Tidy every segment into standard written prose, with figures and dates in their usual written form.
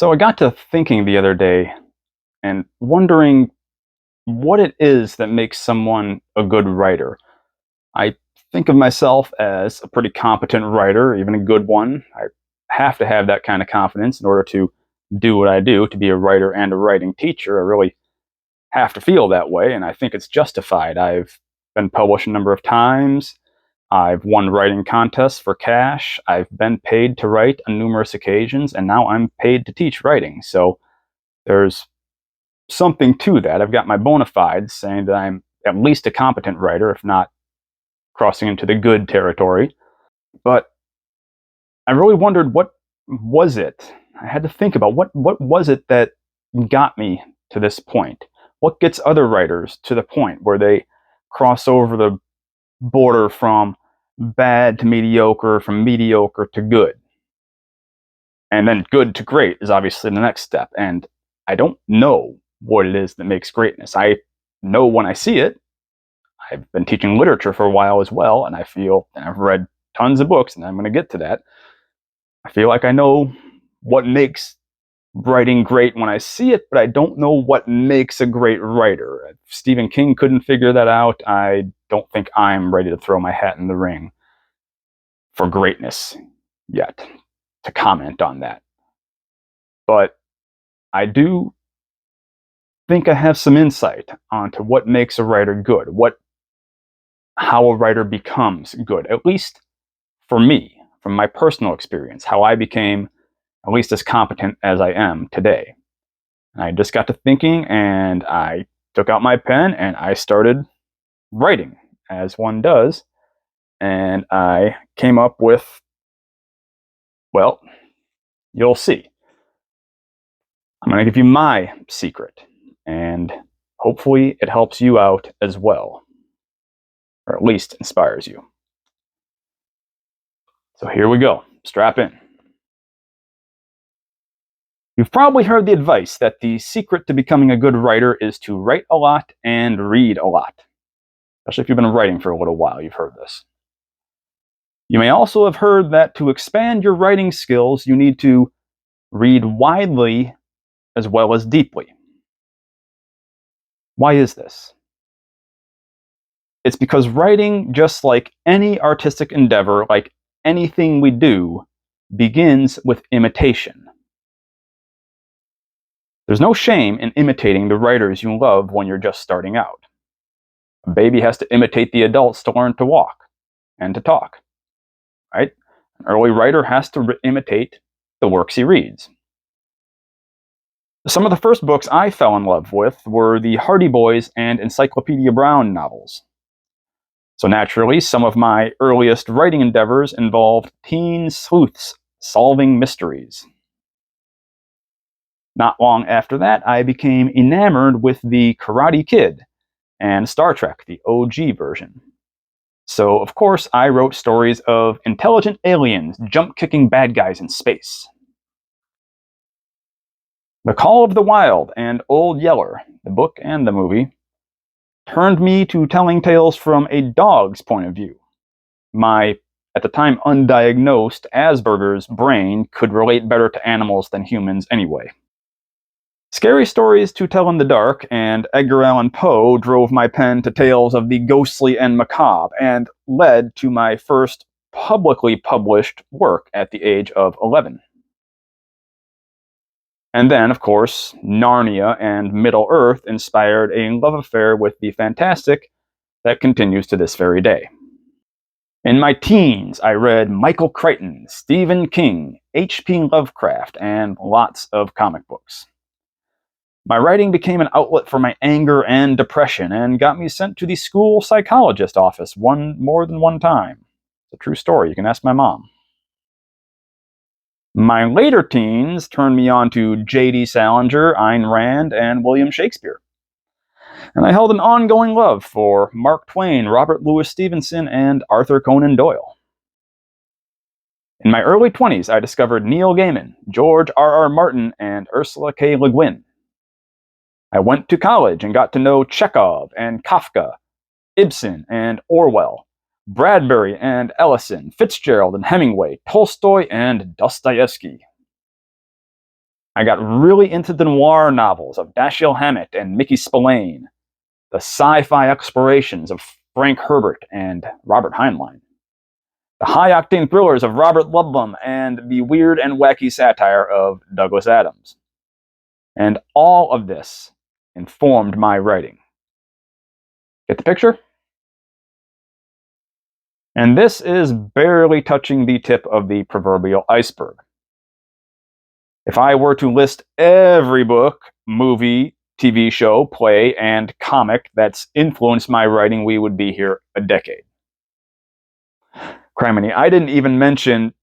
So I got to thinking the other day and wondering what it is that makes someone a good writer. I think of myself as a pretty competent writer, even a good one. I have to have that kind of confidence in order to do what I do, to be a writer and a writing teacher. I really have to feel that way, and I think it's justified. I've been published a number of times. I've won writing contests for cash. I've been paid to write on numerous occasions, and now I'm paid to teach writing. So there's something to that. I've got my bona fides saying that I'm at least a competent writer, if not crossing into the good territory. But I really wondered, what was it? I had to think about what was it that got me to this point? What gets other writers to the point where they cross over the border from bad to mediocre, from mediocre to good? And then good to great is obviously the next step. And I don't know what it is that makes greatness. I know when I see it. I've been teaching literature for a while as well, and I feel, and I've read tons of books, and I'm going to get to that. I feel like I know what makes writing great when I see it, but I don't know what makes a great writer. If Stephen King couldn't figure that out, I don't think I'm ready to throw my hat in the ring for greatness yet, to comment on that. But I do think I have some insight onto what makes a writer good, how a writer becomes good, at least for me, from my personal experience, how I became at least as competent as I am today. And I just got to thinking, and I took out my pen and I started writing, as one does. And I came up with, well, you'll see. I'm going to give you my secret, and hopefully it helps you out as well, or at least inspires you. So here we go. Strap in. You've probably heard the advice that the secret to becoming a good writer is to write a lot and read a lot. Especially if you've been writing for a little while, you've heard this. You may also have heard that to expand your writing skills, you need to read widely as well as deeply. Why is this? It's because writing, just like any artistic endeavor, like anything we do, begins with imitation. There's no shame in imitating the writers you love when you're just starting out. A baby has to imitate the adults to learn to walk and to talk, right? An early writer has to imitate the works he reads. Some of the first books I fell in love with were the Hardy Boys and Encyclopedia Brown novels. So naturally, some of my earliest writing endeavors involved teen sleuths solving mysteries. Not long after that, I became enamored with the Karate Kid and Star Trek, the OG version. So, of course, I wrote stories of intelligent aliens jump-kicking bad guys in space. The Call of the Wild and Old Yeller, the book and the movie, turned me to telling tales from a dog's point of view. My, at the time undiagnosed, Asperger's brain could relate better to animals than humans anyway. Scary stories to tell in the dark and Edgar Allan Poe drove my pen to tales of the ghostly and macabre and led to my first publicly published work at the age of 11. And then, of course, Narnia and Middle-earth inspired a love affair with the fantastic that continues to this very day. In my teens, I read Michael Crichton, Stephen King, H.P. Lovecraft, and lots of comic books. My writing became an outlet for my anger and depression and got me sent to the school psychologist office more than one time. It's a true story. You can ask my mom. My later teens turned me on to J.D. Salinger, Ayn Rand, and William Shakespeare. And I held an ongoing love for Mark Twain, Robert Louis Stevenson, and Arthur Conan Doyle. In my early 20s, I discovered Neil Gaiman, George R.R. Martin, and Ursula K. Le Guin. I went to college and got to know Chekhov and Kafka, Ibsen and Orwell, Bradbury and Ellison, Fitzgerald and Hemingway, Tolstoy and Dostoevsky. I got really into the noir novels of Dashiell Hammett and Mickey Spillane, the sci-fi explorations of Frank Herbert and Robert Heinlein, the high-octane thrillers of Robert Ludlum, and the weird and wacky satire of Douglas Adams. And all of this informed my writing. Get the picture? And this is barely touching the tip of the proverbial iceberg. If I were to list every book, movie, TV show, play, and comic that's influenced my writing, we would be here a decade. Criminy, I didn't even mention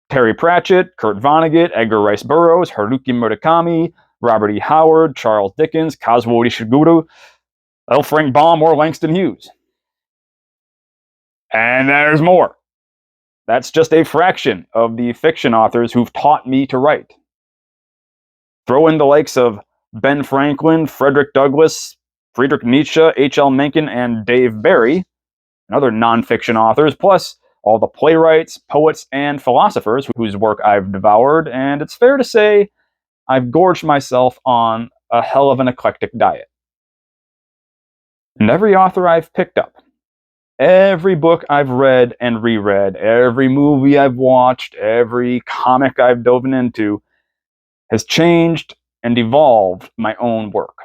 Terry Pratchett, Kurt Vonnegut, Edgar Rice Burroughs, Haruki Murakami, Robert E. Howard, Charles Dickens, Kazuo Ishiguro, L. Frank Baum, or Langston Hughes. And there's more. That's just a fraction of the fiction authors who've taught me to write. Throw in the likes of Ben Franklin, Frederick Douglass, Friedrich Nietzsche, H.L. Mencken, and Dave Barry, and other nonfiction authors, plus all the playwrights, poets, and philosophers whose work I've devoured, and it's fair to say I've gorged myself on a hell of an eclectic diet. And every author I've picked up, every book I've read and reread, every movie I've watched, every comic I've dove into, has changed and evolved my own work.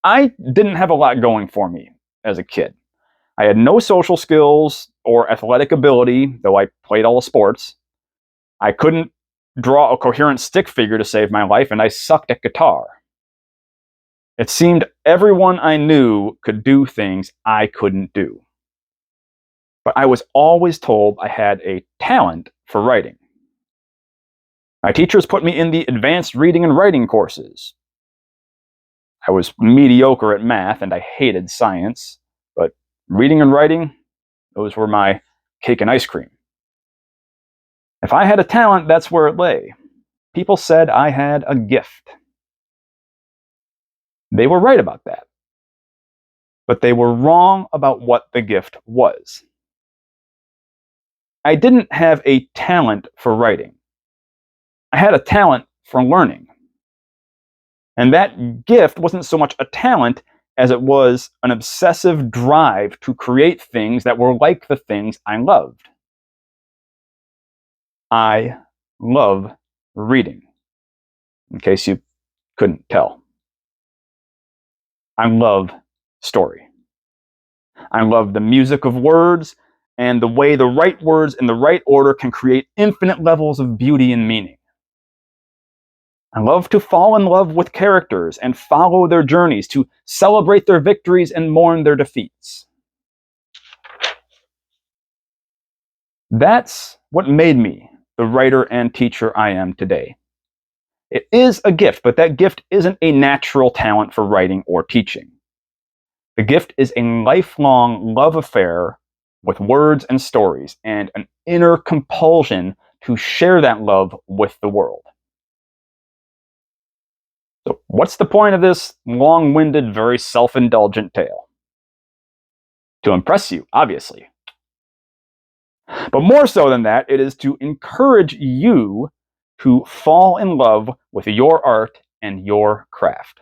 I didn't have a lot going for me as a kid. I had no social skills or athletic ability, though I played all the sports. I couldn't draw a coherent stick figure to save my life, and I sucked at guitar. It seemed everyone I knew could do things I couldn't do. But I was always told I had a talent for writing. My teachers put me in the advanced reading and writing courses. I was mediocre at math and I hated science, but reading and writing, those were my cake and ice cream. If I had a talent, that's where it lay. People said I had a gift. They were right about that. But they were wrong about what the gift was. I didn't have a talent for writing. I had a talent for learning. And that gift wasn't so much a talent as it was an obsessive drive to create things that were like the things I loved. I love reading, in case you couldn't tell. I love story. I love the music of words and the way the right words in the right order can create infinite levels of beauty and meaning. I love to fall in love with characters and follow their journeys, to celebrate their victories and mourn their defeats. That's what made me the writer and teacher I am today. It is a gift, but that gift isn't a natural talent for writing or teaching. The gift is a lifelong love affair with words and stories, and an inner compulsion to share that love with the world. So what's the point of this long-winded, very self-indulgent tale? To impress you, obviously. But more so than that, it is to encourage you to fall in love with your art and your craft.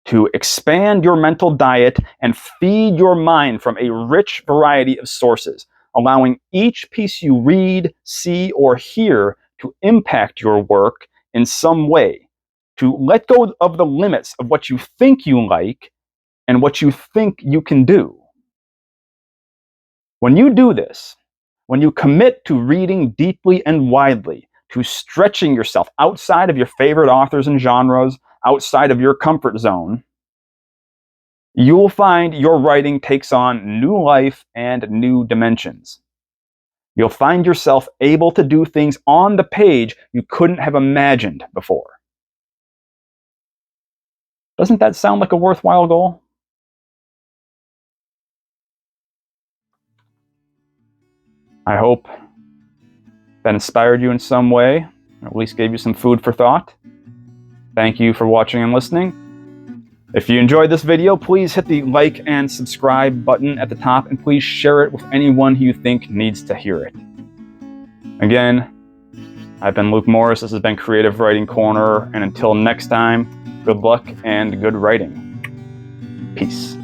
To expand your mental diet and feed your mind from a rich variety of sources, allowing each piece you read, see, or hear to impact your work in some way. To let go of the limits of what you think you like and what you think you can do. When you do this, when you commit to reading deeply and widely, to stretching yourself outside of your favorite authors and genres, outside of your comfort zone, you'll find your writing takes on new life and new dimensions. You'll find yourself able to do things on the page you couldn't have imagined before. Doesn't that sound like a worthwhile goal? I hope that inspired you in some way, or at least gave you some food for thought. Thank you for watching and listening. If you enjoyed this video, please hit the like and subscribe button at the top, and please share it with anyone who you think needs to hear it. Again, I've been Luke Morris. This has been Creative Writing Corner. And until next time, good luck and good writing. Peace.